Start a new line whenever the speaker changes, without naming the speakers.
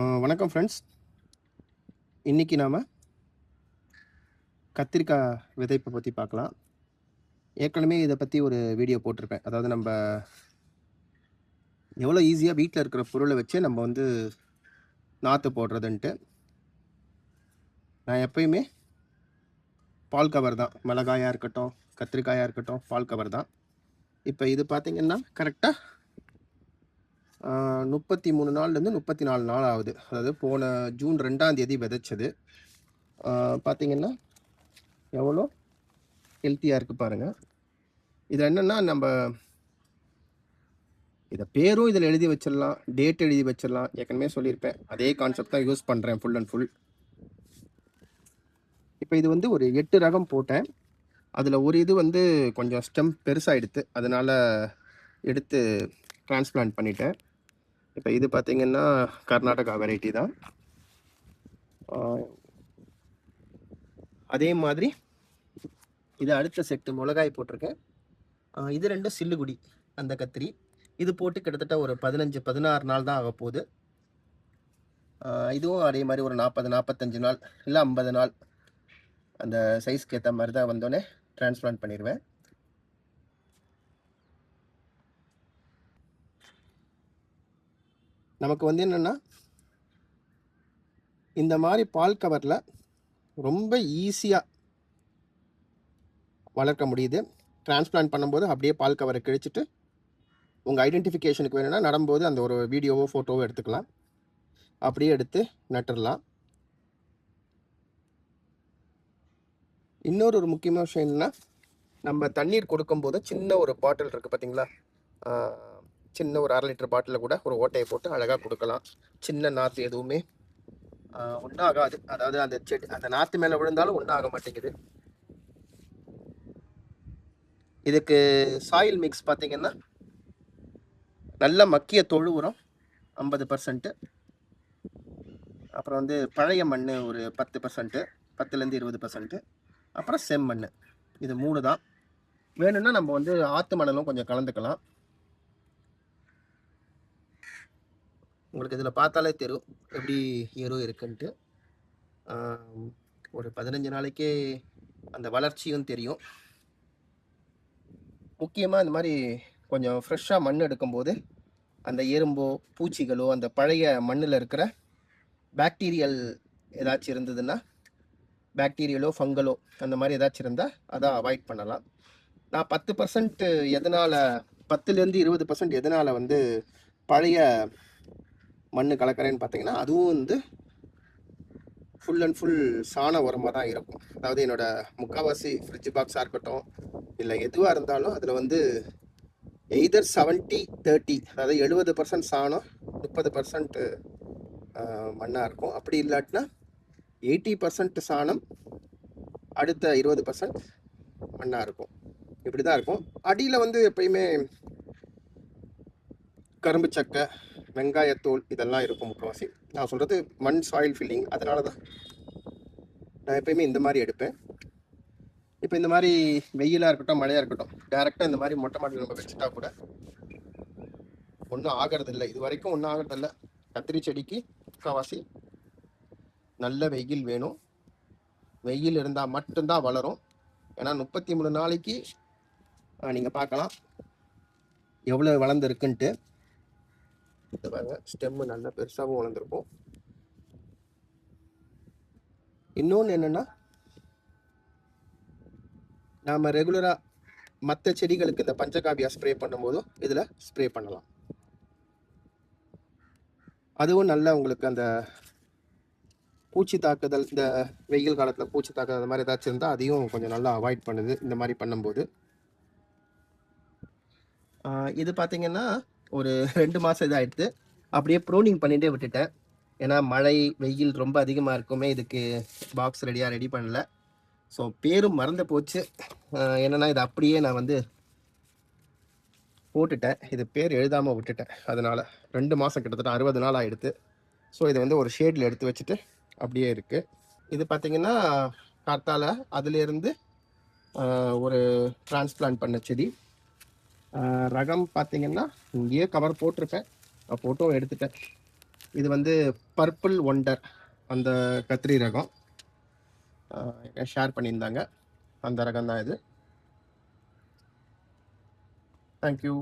வணக்கம் ஃப்ரெண்ட்ஸ். இன்னைக்கு நாம கத்திரிக்காய் விதைப்ப பத்தி பார்க்கலாம். ஏற்கனவே இத பத்தி ஒரு வீடியோ போட்டிருப்பேன். அதாவது நம்ப எவ்வளோ ஈஸியா வீட்ல இருக்கிற பொருள வச்சே நம்ம வந்து நாத்து போடுறதுன்ட்டு. நான் எப்பயுமே பால் கவர் தான். மிளகாயா இருக்கட்டும், கத்திரிக்காயா இருக்கட்டும், பால் கவர் தான். இப்ப இது பார்த்தீங்கன்னா, கரெக்ட்டா 33 நாள்லேருந்து 34 நாள் ஆகுது. அதாவது போன ஜூன் 2ஆம் தேதி விதைச்சது. ஆ பார்த்தீங்கன்னா, எவ்வளோ ஹெல்த்தியா இருக்கு பாருங்க. இது என்னன்னா, இத பேரும் இதில எழுதி வச்சிடலாம். டேட் எழுதி வச்சிடலாம். ஏற்கனவே சொல்லியிருப்பேன். அதே கான்செப்ட் தான் யூஸ் பண்றேன் ஃபுல் அண்ட் ஃபுல். இப்ப இது வந்து ஒரு 8 ரகம் போட்டேன். அதில ஒரு இது வந்து கொஞ்சம் ஸ்டெம் பெருசாயிடுத்து. அதனால எடுத்து டிரான்ஸ்பிளான்ட் பண்ணிட்டேன். இப்ப இது பார்த்தீங்கன்னா, கர்நாடகா வெரைட்டி தான். ஆ அதே மாதிரி இது அடுத்த செட்டு மிளகாய் போட்டிருக்கேன். இது 2 சில்லுகுடி அந்த கத்திரி. இது போட்டு கிட்டத்தட்ட ஒரு 15, 16 நாள் தான் ஆகப்போகுது. இதுவும் அதே மாரி ஒரு 40, 45 நாள் இல்ல 50 நாள் அந்த சைஸ்க்கு ஏத்த மாரி தான் வந்தோனே டிரான்ஸ்பிளான்ட் பண்ணிருவேன். நமக்கு வந்து என்னன்னா, இந்த மாரி பால் கவர்ல ரொம்ப ஈஸியா வளர்க்க முடியுது. டிரான்ஸ்பிளான்ட் பண்ணும்போது அப்படியே பால் கவர கிழிச்சிட்டு, உங்க ஐடென்டிஃபிகேஷனுக்கு வேணும்னா நடும்போது அந்த ஒரு வீடியோவோ, ஃபோட்டோவோ எடுத்துக்கலாம். அப்படியே எடுத்து நட்டுறலாம். இன்னொரு ஒரு முக்கியமான விஷயம் என்னன்னா, நம்ம தண்ணீர் கொடுக்கும்போது சின்ன ஒரு பாட்டில் இருக்கு பார்த்தீங்களா? ஆ சின்ன ஒரு 1/2 லிட்டர் பாட்டில்ல கூட ஒரு ஓட்டைய போட்டு அழகா குடுக்கலாம். சின்ன நாத்து எதுவுமே ஒண்ணும் ஆகாது. அதாவது அந்த செடி அந்த நாத்து மேல விழுந்தாலும் ஒண்ணும் ஆக மாட்டேங்குது. இதுக்கு சாயில் மிக்ஸ் பார்த்தீங்கன்னா, நல்ல மக்கிய தொழு உரம் 50%, அப்புறம் வந்து பழைய மண்ணு ஒரு 10%, 10லேருந்து 20%, அப்புறம் செம்மண்ணு. இது 3 தான். வேணும்னா நம்ம வந்து ஆத்து மணலும் கொஞ்சம் கலந்துக்கலாம். உங்களுக்கு இதில பார்த்தாலே தெரியும். எப்படி எரு இருக்குன்ட்டு. ஒரு 15 நாளைக்கே அந்த வளர்ச்சியும் தெரியும். முக்கியமா இந்த மாரி கொஞ்சம் ஃப்ரெஷ்ஷா மண் எடுக்கும்போது, அந்த எறும்போ, பூச்சிகளோ, அந்த பழைய மண்ணுல இருக்கிற பாக்டீரியல் ஏதாச்சும் இருந்ததுன்னா, பாக்டீரியலோ, ஃபங்கலோ அந்த மாரி ஏதாச்சும் இருந்தா, அத அவாய்ட் பண்ணலாம். நான் 10% எதனால 10லேருந்து 20% எதனால வந்து பழைய மண்ணு கலக்கிறேன்னு பார்த்தீங்கன்னா, அதுவும் வந்து ஃபுல் அண்ட் ஃபுல் சாண உரமா தான் இருக்கும். அதாவது என்னோட முக்காவாசி ஃப்ரிட்ஜ் பாக்ஸா இருக்கட்டும், இல்ல எதுவா இருந்தாலும் அதில வந்து எய்தர் 70, 30, அதாவது 70% சாணம், 30% மண்ணா இருக்கும். அப்படி இல்லாட்டினா 80% சாணம், அடுத்த 20% மண்ணா இருக்கும். இப்படிதான் இருக்கும். அடியில வந்து எப்பயுமே கரும்பு சக்கை, வெங்காயத்தூள் இதெல்லாம் இருக்கும் முக்காவாசி. நான் சொல்றது மண் சாயில் ஃபில்லிங். அதனால தான் நான் எப்பயுமே இந்த மாரி எடுப்பேன். இப்ப இந்த மாரி வெயிலா இருக்கட்டும், மழையா இருக்கட்டும், டைரக்ட்டா இந்த மாரி மொட்டை மாடியில நம்ம வச்சுட்டா கூட ஒண்ணும் ஆகறதில்ல. இதுவரைக்கும் ஒண்ணும் ஆகறதில்ல. கத்திரி செடிக்கு முக்காவாசி நல்ல வெயில் வேணும். வெயில் இருந்தா மட்டும் தான் வளரும். ஏன்னா 33 நாளைக்கு நீங்க பார்க்கலாம் எவ்வளவு வளர்ந்துருக்குன்ட்டு. இது பாருங்க, ஸ்டெம் நல்லா பெருசாவும் வளர்ந்துருக்கும். இன்னொன்னு என்னன்னா, நாம ரெகுலரா மத்த செடிகளுக்கு இந்த பஞ்சகாவியா ஸ்ப்ரே பண்ணும்போதும் இதுல ஸ்ப்ரே பண்ணலாம். அதுவும் நல்ல உங்களுக்கு அந்த பூச்சி தாக்குதல், இந்த வெயில் காலத்துல பூச்சி தாக்குதல் அந்த மாதிரி ஏதாச்சும் இருந்தா அதையும் கொஞ்சம் நல்லா அவாய்ட் பண்ணுது இந்த மாதிரி பண்ணும்போது. இது பார்த்தீங்கன்னா ஒரு 2 மாசம் இதாயிடுது. அப்படியே ப்ரூனிங் பண்ணிட்டே விட்டுட்டேன். ஏன்னா மழை, வெயில் ரொம்ப அதிகமா இருக்குமே, இதுக்கு பாக்ஸ் ரெடி பண்ணல. ஸோ பேரும் மறந்து போச்சு. என்னன்னா இத அப்படியே நான் வந்து போட்டுட்டேன். இது பேர் எழுதாம விட்டுட்டேன். அதனால 2 மாசம் கிட்டத்தட்ட 60 நாள் ஆயிடுத்து. ஸோ இத வந்து ஒரு ஷேட்ல எடுத்து வச்சுட்டு அப்படியே இருக்கு. இது பார்த்தீங்கன்னா காத்தால அதிலேருந்து ஒரு டிரான்ஸ்பிளான்ட் பண்ண செடி. ரகம் பார்த்தீங்கன்னா இங்கேயே கவர் போட்டிருப்பேன். நான் ஃபோட்டோ எடுத்துட்டேன். இது வந்து பர்பிள் ஒண்டர் அந்த கத்திரி ரகம் ஷேர் பண்ணியிருந்தாங்க. அந்த ரகம் தான் இது. தேங்க்யூ.